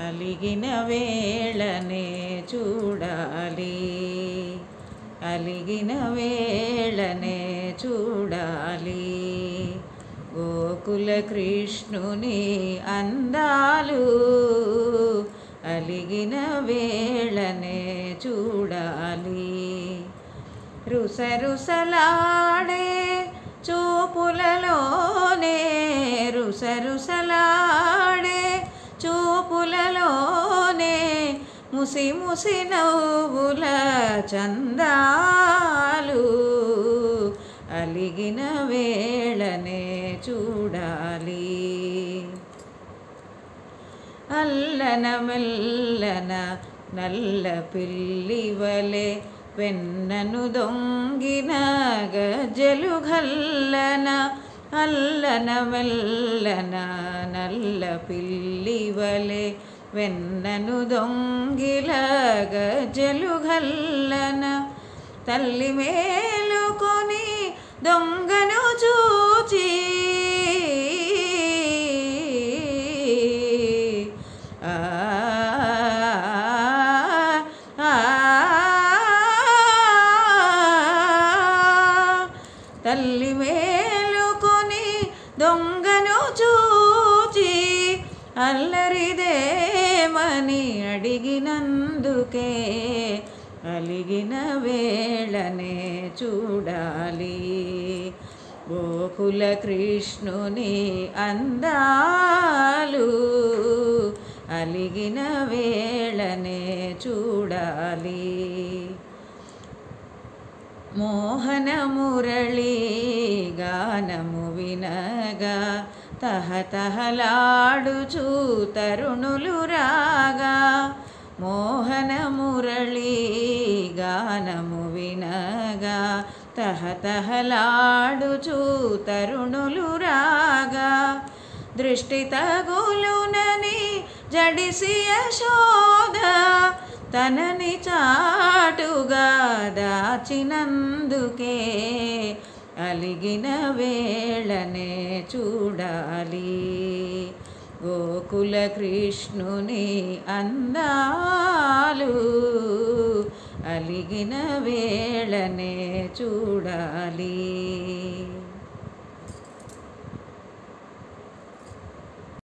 అలిగిన వేళనే చూడాలి, అలిగిన వేళనే చూడాలి. గోకుల కృష్ణుని అందాలు అలిగిన వేళనే చూడాలి. రుసరుసలాడే చూపులలోనే, రుసరుసలాడే చూపులలోనే ముసి ముసి నవ్వుల చందాలు అలిగిన వేళనే చూడాలి. అల్లన మెల్లన నల్ల పిల్లివలే వెన్నను దొంగిన గజలు గల్లన, అల్లన మెల్లన నల్ల పిల్లివలే వెన్నను దొంగిల గజలు గల్లన. తల్లి మేలుకొని దొంగను చూచి తల్లి మేలుకొని దొంగను చూచి అల్లరిదేమని అడిగినందుకే అలిగిన వేళనే చూడాలి. గోకుల కృష్ణుని అందాలు అలిగిన వేళనే చూడాలి. మోహన మురళీ గానము వినగా తహతహలాడుచు తరుణులు రాగా, మోహన మురళీ గానము వినగా తహతహలాడుచు తరుణులు రాగా. దృష్టి తగులునని జడిసి యశోద తనని చాటుగా దాచినందుకే అలిగిన వేళనే చూడాలి. గోకుల కృష్ణుని అందాలు అలిగిన వేళనే చూడాలి.